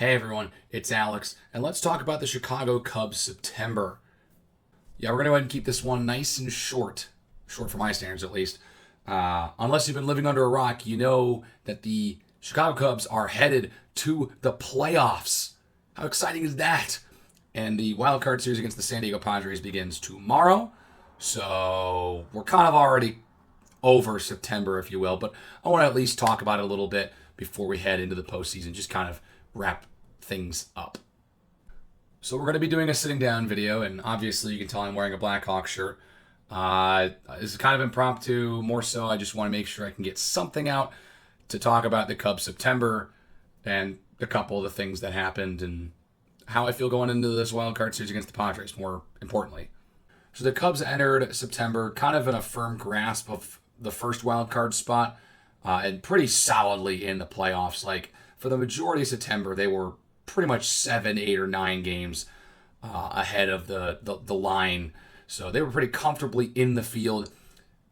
Hey everyone, it's Alex, and let's talk about the Chicago Cubs September. Yeah, we're going to go ahead and keep this one nice and short for my standards at least. Unless you've been living under a rock, you know that the Chicago Cubs are headed to the playoffs. How exciting is that? And the wild card series against the San Diego Padres begins tomorrow, so we're kind of already over September, if you will, but I want to at least talk about it a little bit before we head into the postseason, just kind of wrap things up. So we're going to be doing a sitting down video, and obviously you can tell I'm wearing a Blackhawk shirt. This is kind of impromptu, more so I just want to make sure I can get something out to talk about the Cubs September and a couple of the things that happened and how I feel going into this wild card series against the Padres, more importantly. So the Cubs entered September kind of in a firm grasp of the first wild card spot and pretty solidly in the playoffs. Like, for the majority of September, they were pretty much 7, 8, or 9 games ahead of the line. So they were pretty comfortably in the field.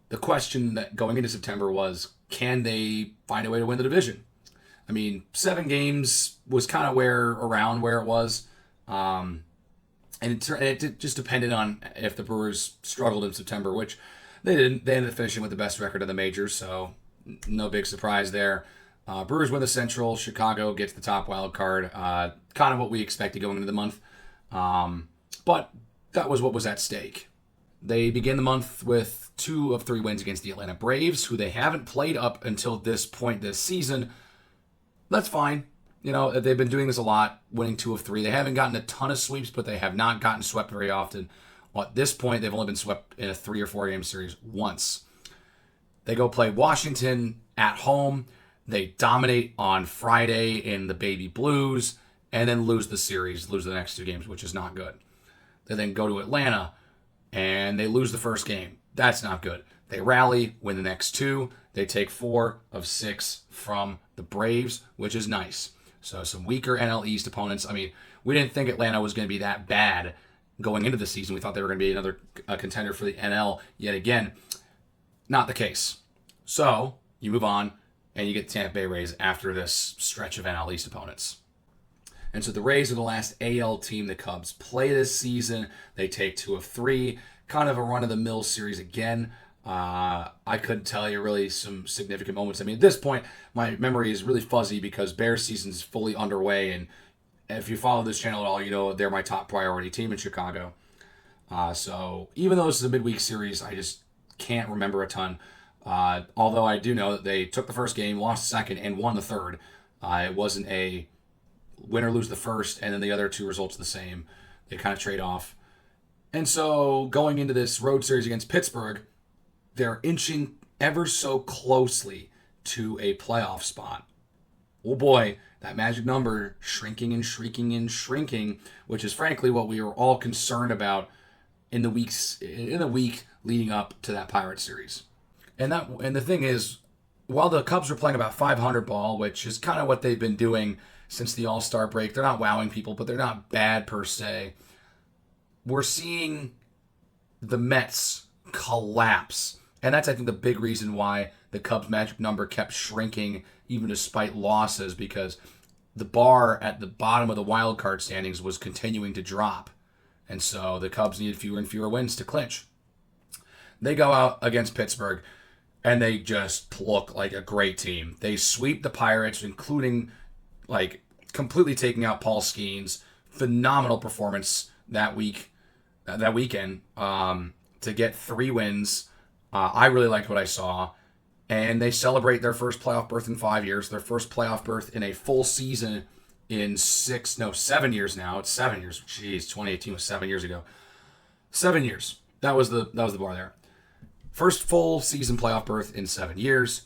The question that going into September was, can they find a way to win the division? I mean, 7 games was kind of around where it was. And it just depended on if the Brewers struggled in September, which they didn't. They ended up finishing with the best record in the majors, so no big surprise there. Brewers win the Central. Chicago gets the top wild card. Kind of what we expected going into the month. But that was what was at stake. They begin the month with 2 of 3 wins against the Atlanta Braves, who they haven't played up until this point this season. That's fine. You know, they've been doing this a lot, winning 2 of 3. They haven't gotten a ton of sweeps, but they have not gotten swept very often. Well, at this point, they've only been swept in a 3 or 4 game series once. They go play Washington at home. They dominate on Friday in the Baby Blues and then lose the series, lose the next 2 games, which is not good. They then go to Atlanta and they lose the first game. That's not good. They rally, win the next 2. They take 4 of 6 from the Braves, which is nice. So some weaker NL East opponents. I mean, we didn't think Atlanta was going to be that bad going into the season. We thought they were going to be another contender for the NL yet again. Not the case. So you move on and you get the Tampa Bay Rays after this stretch of NL East opponents. And so the Rays are the last AL team the Cubs play this season. They take 2 of 3. Kind of a run-of-the-mill series again. I couldn't tell you really some significant moments. I mean, at this point, my memory is really fuzzy because Bears season is fully underway. And if you follow this channel at all, you know they're my top priority team in Chicago. So even though this is a midweek series, I just can't remember a ton. Although I do know that they took the first game, lost the second, and won the third. It wasn't a win or lose the first, and then the other 2 results the same. They kind of trade off. And so going into this road series against Pittsburgh, they're inching ever so closely to a playoff spot. Oh boy, that magic number shrinking and shrinking and shrinking, which is frankly what we were all concerned about in the week leading up to that Pirates series. And the thing is, while the Cubs are playing about 500 ball, which is kind of what they've been doing since the All-Star break, they're not wowing people, but they're not bad per se. We're seeing the Mets collapse. And that's, I think, the big reason why the Cubs' magic number kept shrinking even despite losses, because the bar at the bottom of the wild card standings was continuing to drop. And so the Cubs needed fewer and fewer wins to clinch. They go out against Pittsburgh, and they just look like a great team. They sweep the Pirates, including, like, completely taking out Paul Skeens. Phenomenal performance that weekend to get 3 wins. I really liked what I saw. And they celebrate their first playoff berth in 5 years, their first playoff berth in a full season in 7 years now. It's 7 years. Jeez, 2018 was 7 years ago. 7 years. That was the bar there. First full season playoff berth in 7 years.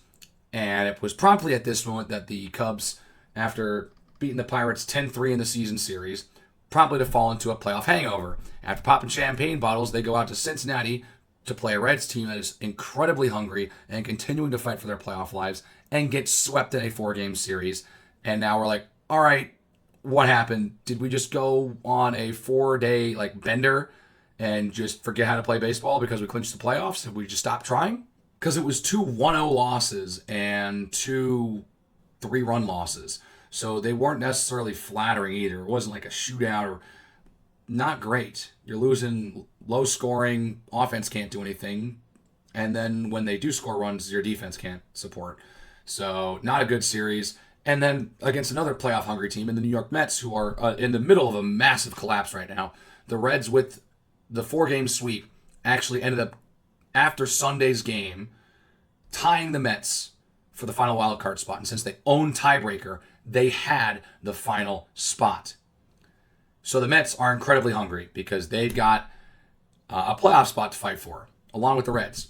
And it was promptly at this moment that the Cubs, after beating the Pirates 10-3 in the season series, promptly to fall into a playoff hangover. After popping champagne bottles, they go out to Cincinnati to play a Reds team that is incredibly hungry and continuing to fight for their playoff lives and get swept in a 4-game series. And now we're like, all right, what happened? Did we just go on a 4-day bender and just forget how to play baseball because we clinched the playoffs? Have we just stopped trying? Because it was 2 1-0 losses and 2 3-run losses. So they weren't necessarily flattering either. It wasn't like a shootout or not great. You're losing, low scoring, offense can't do anything. And then when they do score runs, your defense can't support. So not a good series. And then against another playoff hungry team in the New York Mets, who are in the middle of a massive collapse right now. The Reds, with the 4-game sweep, actually ended up, after Sunday's game, tying the Mets for the final wild card spot. And since they own tiebreaker, they had the final spot. So the Mets are incredibly hungry because they've got a playoff spot to fight for, along with the Reds.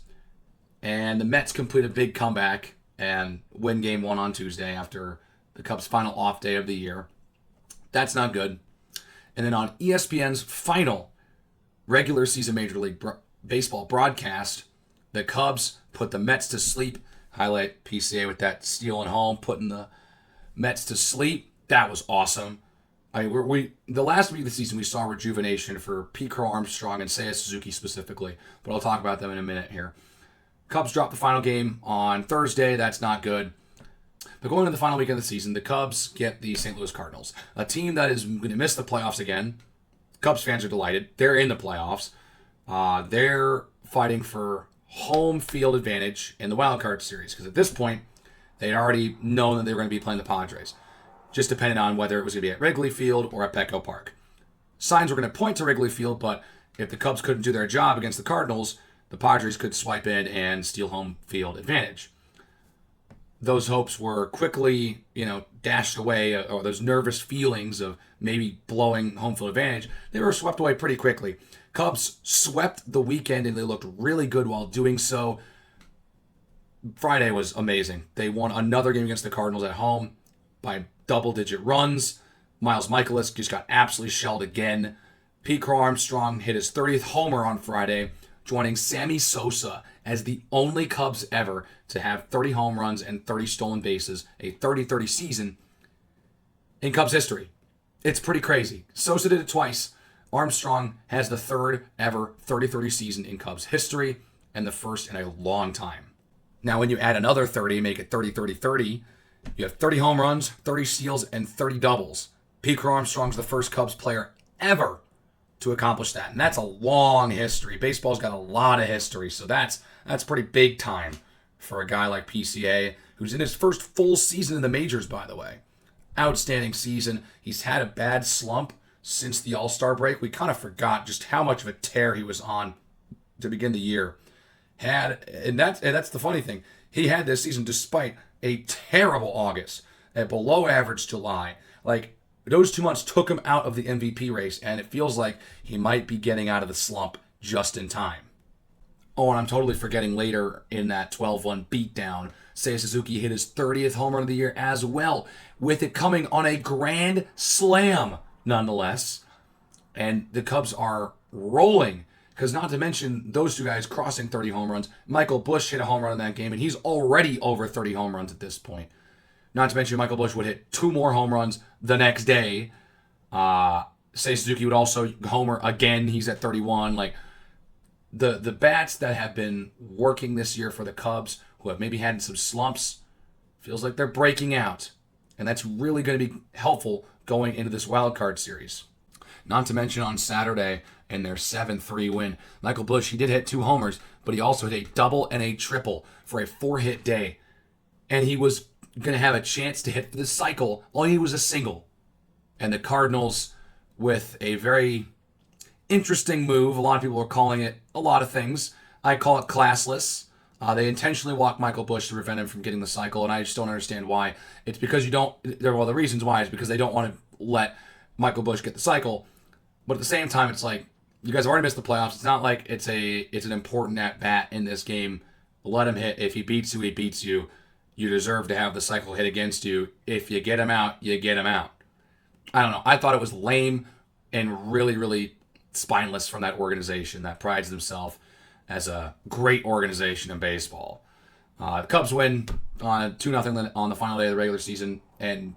And the Mets complete a big comeback and win game 1 on Tuesday after the Cubs' final off day of the year. That's not good. And then on ESPN's final regular season Major League Baseball broadcast, the Cubs put the Mets to sleep. Highlight PCA with that steal at home, putting the Mets to sleep. That was awesome. The last week of the season, we saw rejuvenation for Pete Crow Armstrong and Seiya Suzuki specifically, but I'll talk about them in a minute here. Cubs dropped the final game on Thursday. That's not good. But going into the final week of the season, the Cubs get the St. Louis Cardinals, a team that is going to miss the playoffs again. Cubs fans are delighted. They're in the playoffs. They're fighting for home field advantage in the wild card series because at this point, they'd already known that they were going to be playing the Padres, just depending on whether it was going to be at Wrigley Field or at Petco Park. Signs were going to point to Wrigley Field, but if the Cubs couldn't do their job against the Cardinals, the Padres could swipe in and steal home field advantage. Those hopes were quickly, dashed away, or those nervous feelings of maybe blowing home field advantage, they were swept away pretty quickly. Cubs swept the weekend, and they looked really good while doing so. Friday was amazing. They won another game against the Cardinals at home by double-digit runs. Miles Michaelis just got absolutely shelled again. Pete Crow Armstrong hit his 30th homer on Friday, joining Sammy Sosa as the only Cubs ever to have 30 home runs and 30 stolen bases, a 30-30 season in Cubs history. It's pretty crazy. Sosa did it twice. Armstrong has the third ever 30-30 season in Cubs history and the first in a long time. Now, when you add another 30, make it 30-30-30, you have 30 home runs, 30 steals, and 30 doubles. Pete Crow Armstrong's the first Cubs player ever to accomplish that. And that's a long history. Baseball's got a lot of history, so that's pretty big time for a guy like PCA, who's in his first full season in the majors, by the way. Outstanding season. He's had a bad slump since the All-Star break. We kind of forgot just how much of a tear he was on to begin the year. And that's the funny thing. He had this season despite a terrible August, a below average July. Like, those 2 months took him out of the MVP race, and it feels like he might be getting out of the slump just in time. Oh, and I'm totally forgetting later in that 12-1 beatdown, Seiya Suzuki hit his 30th home run of the year as well, with it coming on a grand slam, nonetheless. And the Cubs are rolling, because not to mention those two guys crossing 30 home runs. Michael Busch hit a home run in that game, and he's already over 30 home runs at this point. Not to mention Michael Busch would hit 2 more home runs the next day. Seiya Suzuki would also homer again. He's at 31. Like, the bats that have been working this year for the Cubs, who have maybe had some slumps, feels like they're breaking out. And that's really going to be helpful going into this wild card series. Not to mention on Saturday in their 7-3 win, Michael Busch, he did hit 2 homers, but he also hit a double and a triple for a 4-hit day. And he was going to have a chance to hit for the cycle. All he was a single. And the Cardinals, with a very interesting move, a lot of people are calling it a lot of things. I call it classless. They intentionally walked Michael Busch to prevent him from getting the cycle, and I just don't understand why. It's because the reasons why is because they don't want to let Michael Busch get the cycle. But at the same time, it's like, you guys have already missed the playoffs. It's not like it's an important at-bat in this game. Let him hit. If he beats you, he beats you. You deserve to have the cycle hit against you. If you get him out, you get him out. I don't know. I thought it was lame and really, really spineless from that organization that prides themselves as a great organization in baseball. The Cubs win on 2-0 on the final day of the regular season, and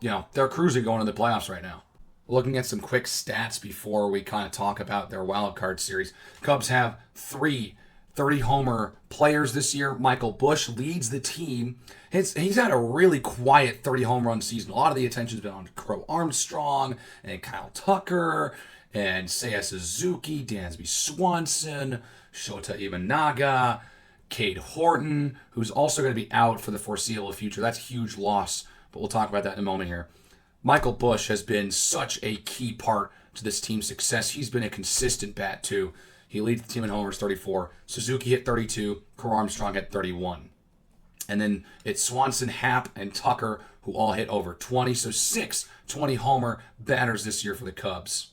they're cruising going into the playoffs right now. Looking at some quick stats before we kind of talk about their wild card series. Cubs have 3 30-homer players this year. Michael Busch leads the team. He's had a really quiet 30-home run season. A lot of the attention's been on Crow Armstrong and Kyle Tucker and Seiya Suzuki, Dansby Swanson, Shota Imanaga, Cade Horton, who's also going to be out for the foreseeable future. That's a huge loss, but we'll talk about that in a moment here. Michael Busch has been such a key part to this team's success. He's been a consistent bat, too. He leads the team in homers, 34. Suzuki hit 32. Crow Armstrong hit 31. And then it's Swanson, Happ, and Tucker who all hit over 20. So 6 20-homer batters this year for the Cubs.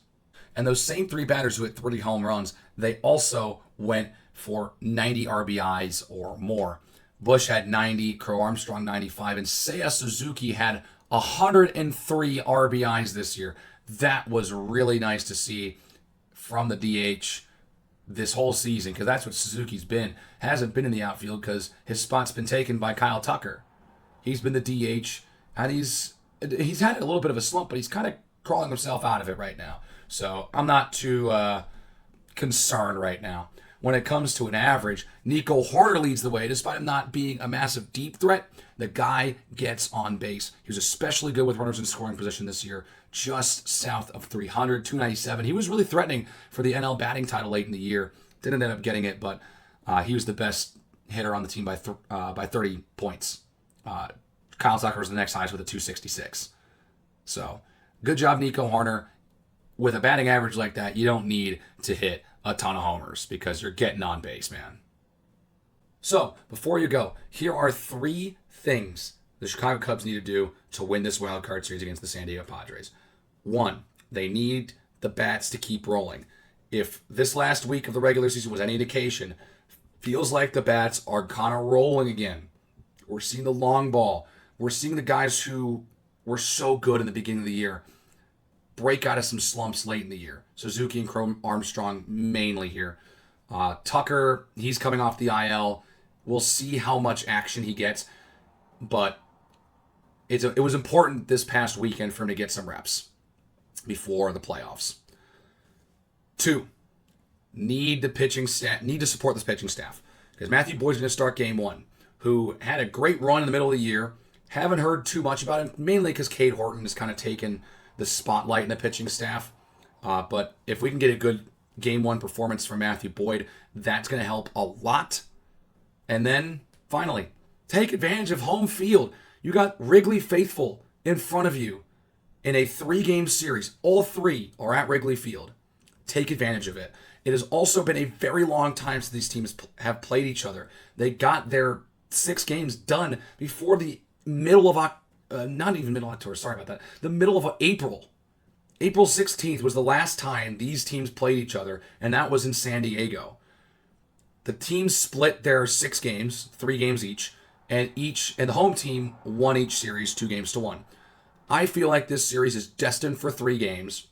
And those same 3 batters who hit 30 home runs, they also went for 90 RBIs or more. Busch had 90, Crow Armstrong 95, and Seiya Suzuki had 103 RBIs this year. That was really nice to see from the DH this whole season, because that's what Suzuki's been. Hasn't been in the outfield because his spot's been taken by Kyle Tucker. He's been the DH, and he's had a little bit of a slump, but he's kind of crawling himself out of it right now. So I'm not too concerned right now. When it comes to an average, Nico Hoerner leads the way. Despite him not being a massive deep threat, the guy gets on base. He was especially good with runners in scoring position this year, just south of 300, 297. He was really threatening for the NL batting title late in the year. Didn't end up getting it, but he was the best hitter on the team by 30 points. Kyle Tucker was the next highest with a 266. So good job, Nico Hoerner. With a batting average like that, you don't need to hit a ton of homers because you're getting on base, man. So, before you go, here are 3 things the Chicago Cubs need to do to win this wild card series against the San Diego Padres. 1, they need the bats to keep rolling. If this last week of the regular season was any indication, feels like the bats are kind of rolling again. We're seeing the long ball. We're seeing the guys who were so good in the beginning of the year break out of some slumps late in the year. Suzuki and Crow Armstrong mainly here. Tucker, he's coming off the IL. We'll see how much action he gets, but it was important this past weekend for him to get some reps before the playoffs. 2, need to support this pitching staff, because Matthew Boyd's going to start game 1, who had a great run in the middle of the year. Haven't heard too much about him, mainly because Cade Horton has kind of taken the spotlight in the pitching staff. But if we can get a good game 1 performance from Matthew Boyd, that's going to help a lot. And then, finally, take advantage of home field. You got Wrigley faithful in front of you in a 3-game series. All 3 are at Wrigley Field. Take advantage of it. It has also been a very long time since these teams have played each other. They got their 6 games done before the middle of not even middle of October, sorry about that. The middle of April. April 16th was the last time these teams played each other, and that was in San Diego. The teams split their 6 games, 3 games each, and the home team won each series 2-1. I feel like this series is destined for 3 games.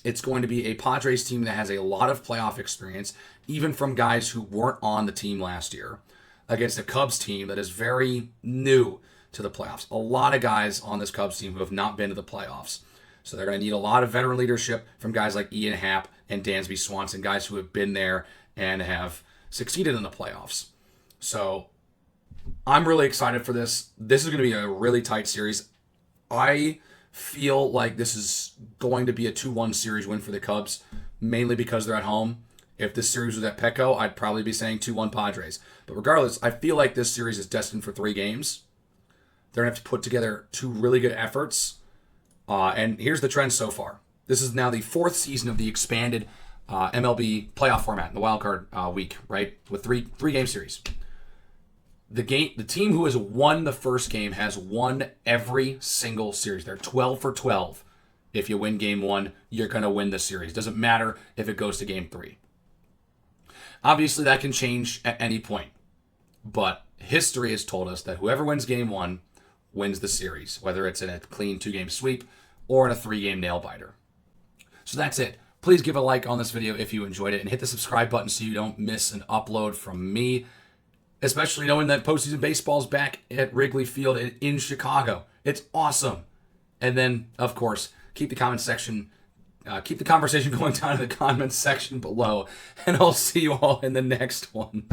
It's going to be a Padres team that has a lot of playoff experience, even from guys who weren't on the team last year, against a Cubs team that is very new to the playoffs. A lot of guys on this Cubs team who have not been to the playoffs. So they're going to need a lot of veteran leadership from guys like Ian Happ and Dansby Swanson, guys who have been there and have succeeded in the playoffs. So I'm really excited for this. This is going to be a really tight series. I feel like this is going to be a 2-1 series win for the Cubs, mainly because they're at home. If this series was at Petco, I'd probably be saying 2-1 Padres. But regardless, I feel like this series is destined for 3 games. They're going to have to put together 2 really good efforts. And here's the trend so far. This is now the 4th season of the expanded MLB playoff format in the wild card week, right? With 3-game series. The team who has won the first game has won every single series. They're 12 for 12. If you win game 1, you're going to win the series. Doesn't matter if it goes to game 3. Obviously, that can change at any point. But history has told us that whoever wins game 1 wins the series, whether it's in a clean 2-game sweep or in a 3-game nail-biter. So that's it. Please give a like on this video if you enjoyed it, and hit the subscribe button so you don't miss an upload from me, especially knowing that postseason baseball's back at Wrigley Field in Chicago. It's awesome. And then, of course, keep the comment section Keep the conversation going down in the comments section below, and I'll see you all in the next one.